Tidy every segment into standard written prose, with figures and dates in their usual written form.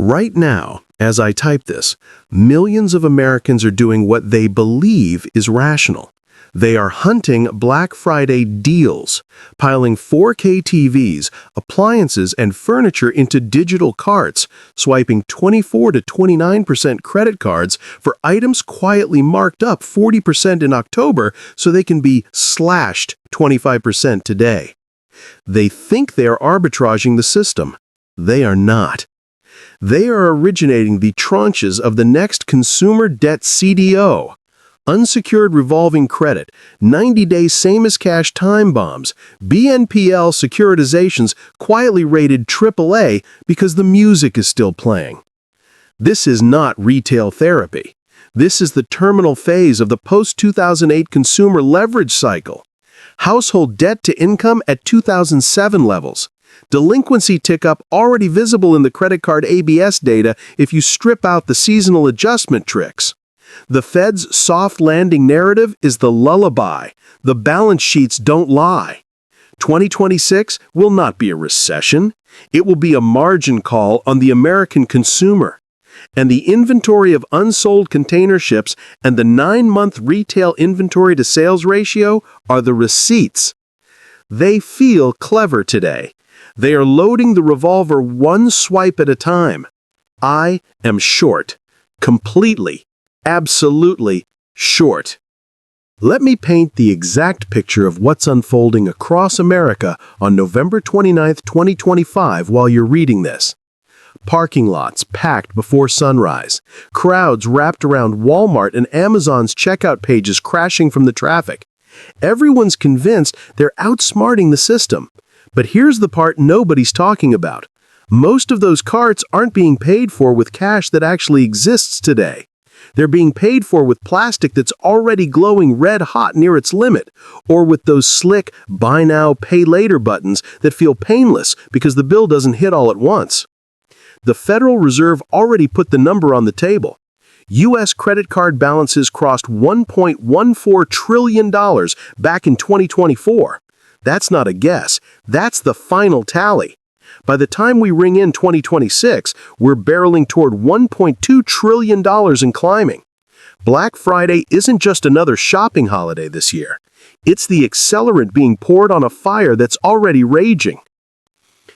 Right now, as I type this, millions of Americans are doing what they believe is rational. They are hunting Black Friday deals, piling 4K TVs, appliances, and furniture into digital carts, swiping 24 to 29% credit cards for items quietly marked up 40% in October so they can be slashed 25% today. They think they are arbitraging the system. They are not. They are originating the tranches of the next consumer debt CDO, unsecured revolving credit, 90-day same-as-cash time bombs, BNPL securitizations quietly rated AAA because the music is still playing. This is not retail therapy. This is the terminal phase of the post-2008 consumer leverage cycle. Household debt to income at 2007 levels. Delinquency tick-up already visible in the credit card ABS data if you strip out the seasonal adjustment tricks. The Fed's soft landing narrative is the lullaby. The balance sheets don't lie. 2026 will not be a recession. It will be a margin call on the American consumer. And the inventory of unsold container ships and the 9-month retail inventory to sales ratio are the receipts. They feel clever today. They are loading the revolver one swipe at a time. I am short. Completely, absolutely short. Let me paint the exact picture of what's unfolding across America on November 29, 2025 while you're reading this. Parking lots packed before sunrise. Crowds wrapped around Walmart and Amazon's checkout pages crashing from the traffic. Everyone's convinced they're outsmarting the system. But here's the part nobody's talking about. Most of those carts aren't being paid for with cash that actually exists today. They're being paid for with plastic that's already glowing red hot near its limit, or with those slick buy now, pay later buttons that feel painless because the bill doesn't hit all at once. The Federal Reserve already put the number on the table. U.S. credit card balances crossed $1.14 trillion back in 2024. That's not a guess. That's the final tally. By the time we ring in 2026, we're barreling toward $1.2 trillion and climbing. Black Friday isn't just another shopping holiday this year. It's the accelerant being poured on a fire that's already raging.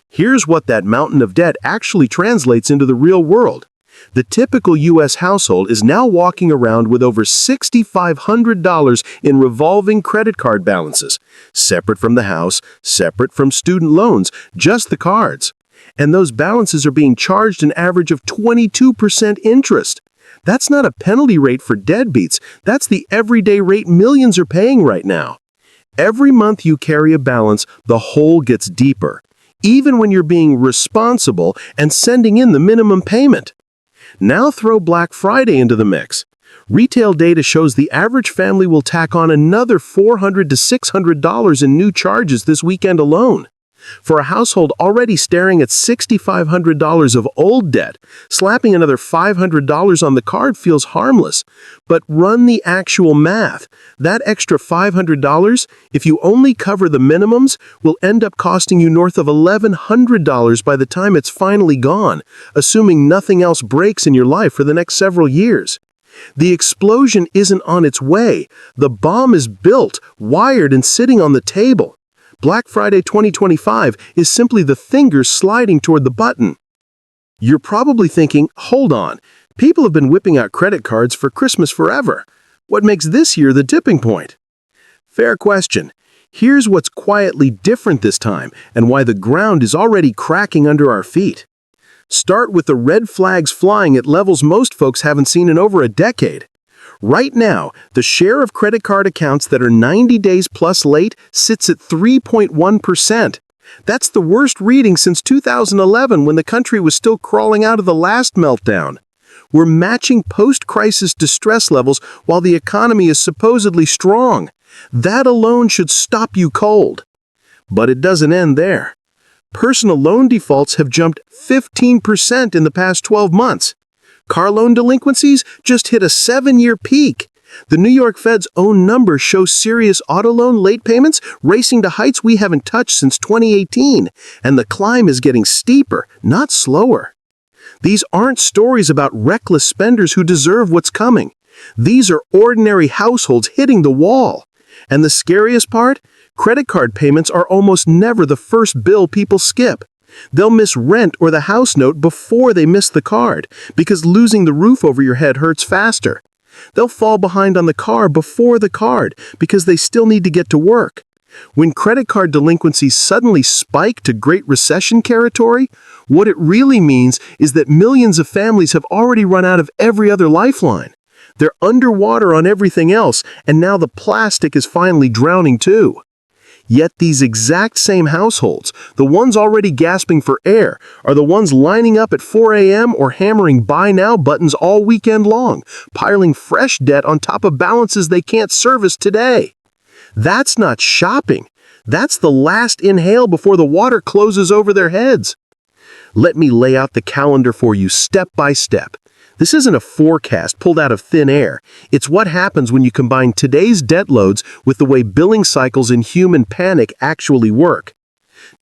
Here's what that mountain of debt actually translates into the real world. The typical U.S. household is now walking around with over $6,500 in revolving credit card balances, separate from the house, separate from student loans, just the cards. And those balances are being charged an average of 22% interest. That's not a penalty rate for deadbeats. That's the everyday rate millions are paying right now. Every month you carry a balance, the hole gets deeper, even when you're being responsible and sending in the minimum payment. Now throw Black Friday into the mix. Retail data shows the average family will tack on another $400 to $600 in new charges this weekend alone. For a household already staring at $6,500 of old debt, slapping another $500 on the card feels harmless. But run the actual math. That extra $500, if you only cover the minimums, will end up costing you north of $1,100 by the time it's finally gone, assuming nothing else breaks in your life for the next several years. The explosion isn't on its way. The bomb is built, wired, and sitting on the table. Black Friday 2025 is simply the fingers sliding toward the button. You're probably thinking, hold on, people have been whipping out credit cards for Christmas forever. What makes this year the tipping point? Fair question. Here's what's quietly different this time and why the ground is already cracking under our feet. Start with the red flags flying at levels most folks haven't seen in over a decade. Right now, the share of credit card accounts that are 90 days plus late sits at 3.1%. That's the worst reading since 2011 when the country was still crawling out of the last meltdown. We're matching post-crisis distress levels while the economy is supposedly strong. That alone should stop you cold. But it doesn't end there. Personal loan defaults have jumped 15% in the past 12 months. Car loan delinquencies just hit a 7-year peak. The New York Fed's own numbers show serious auto loan late payments racing to heights we haven't touched since 2018, and the climb is getting steeper, not slower. These aren't stories about reckless spenders who deserve what's coming. These are ordinary households hitting the wall. And the scariest part? Credit card payments are almost never the first bill people skip. They'll miss rent or the house note before they miss the card, because losing the roof over your head hurts faster. They'll fall behind on the car before the card, because they still need to get to work. When credit card delinquencies suddenly spike to Great Recession territory, what it really means is that millions of families have already run out of every other lifeline. They're underwater on everything else, and now the plastic is finally drowning too. Yet these exact same households, the ones already gasping for air, are the ones lining up at 4 a.m. or hammering buy now buttons all weekend long, piling fresh debt on top of balances they can't service today. That's not shopping. That's the last inhale before the water closes over their heads. Let me lay out the calendar for you step by step. This isn't a forecast pulled out of thin air. It's what happens when you combine today's debt loads with the way billing cycles and human panic actually work.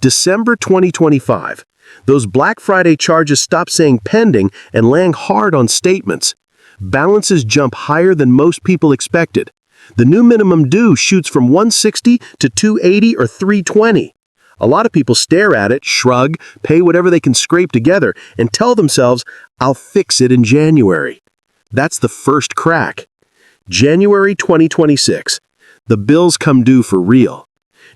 December 2025. Those Black Friday charges stop saying pending and land hard on statements. Balances jump higher than most people expected. The new minimum due shoots from 160 to 280 or 320. A lot of people stare at it, shrug, pay whatever they can scrape together, and tell themselves, I'll fix it in January. That's the first crack. January 2026. The bills come due for real.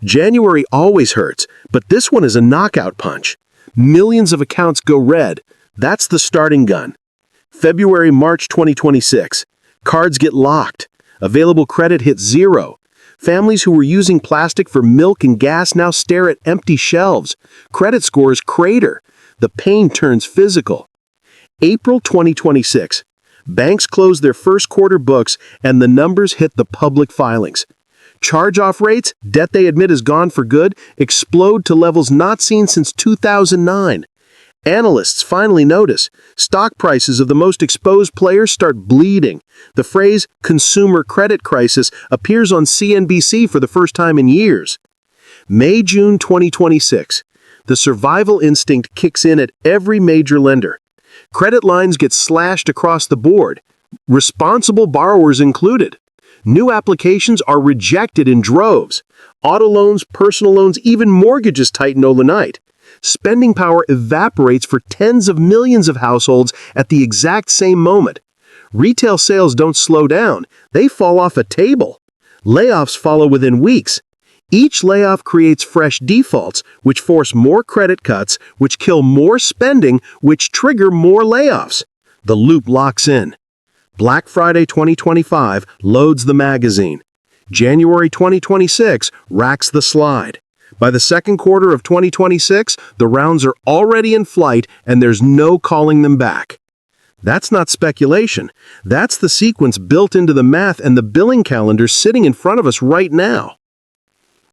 January always hurts, but this one is a knockout punch. Millions of accounts go red. That's the starting gun. February-March 2026. Cards get locked. Available credit hits zero. Families who were using plastic for milk and gas now stare at empty shelves. Credit scores crater. The pain turns physical. April 2026. Banks close their first quarter books and the numbers hit the public filings. Charge-off rates, debt they admit is gone for good, explode to levels not seen since 2009. Analysts finally notice. Stock prices of the most exposed players start bleeding. The phrase consumer credit crisis appears on CNBC for the first time in years. May-June 2026. The survival instinct kicks in at every major lender. Credit lines get slashed across the board, responsible borrowers included. New applications are rejected in droves. Auto loans, personal loans, even mortgages tighten overnight. Spending power evaporates for tens of millions of households at the exact same moment. Retail sales don't slow down, they fall off a table. Layoffs follow within weeks. Each layoff creates fresh defaults, which force more credit cuts, which kill more spending, which trigger more layoffs. The loop locks in. Black Friday 2025 loads the magazine. January 2026 racks the slide. By the second quarter of 2026, the rounds are already in flight and there's no calling them back. That's not speculation. That's the sequence built into the math and the billing calendar sitting in front of us right now.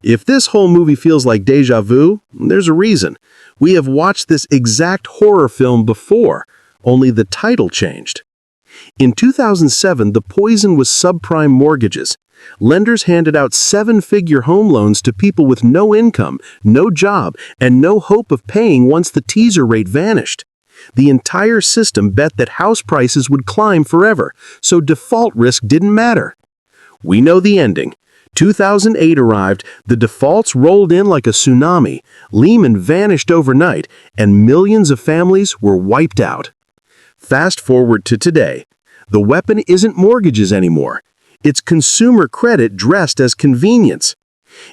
If this whole movie feels like déjà vu, there's a reason. We have watched this exact horror film before, only the title changed. In 2007, the poison was subprime mortgages. Lenders handed out seven-figure home loans to people with no income, no job, and no hope of paying once the teaser rate vanished. The entire system bet that house prices would climb forever, so default risk didn't matter. We know the ending. 2008 arrived, the defaults rolled in like a tsunami, Lehman vanished overnight, and millions of families were wiped out. Fast forward to today. The weapon isn't mortgages anymore. It's consumer credit dressed as convenience.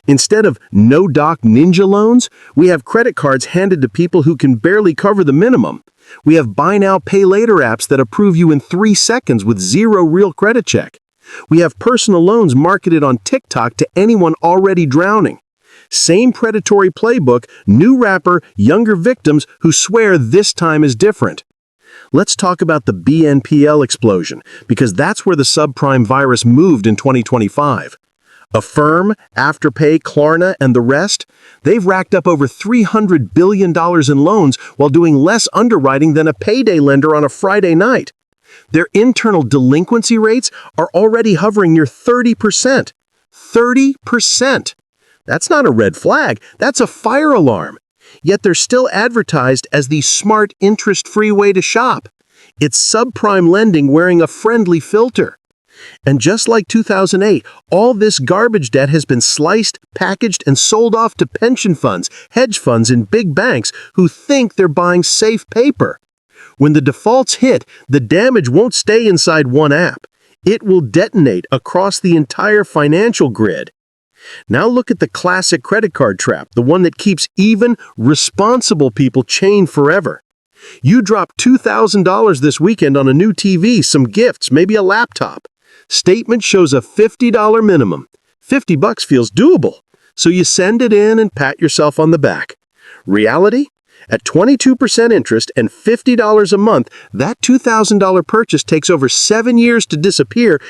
Instead of no-doc ninja loans, we have credit cards handed to people who can barely cover the minimum. We have buy now, pay later apps that approve you in 3 seconds with zero real credit check. We have personal loans marketed on TikTok to anyone already drowning. Same predatory playbook, new wrapper, younger victims who swear this time is different. Let's talk about the BNPL explosion, because that's where the subprime virus moved in 2025. Affirm, Afterpay, Klarna, and the rest, they've racked up over $300 billion in loans while doing less underwriting than a payday lender on a Friday night. Their internal delinquency rates are already hovering near 30%. 30%! That's not a red flag, that's a fire alarm. Yet they're still advertised as the smart, interest-free way to shop. It's subprime lending wearing a friendly filter. And just like 2008, all this garbage debt has been sliced, packaged, and sold off to pension funds, hedge funds, and big banks who think they're buying safe paper. When the defaults hit, the damage won't stay inside one app. It will detonate across the entire financial grid. Now look at the classic credit card trap, the one that keeps even responsible people chained forever. You drop $2,000 this weekend on a new TV, some gifts, maybe a laptop. Statement shows a $50 minimum. $50 feels doable, so you send it in and pat yourself on the back. Reality? At 22% interest and $50 a month, that $2,000 purchase takes over 7 years to disappear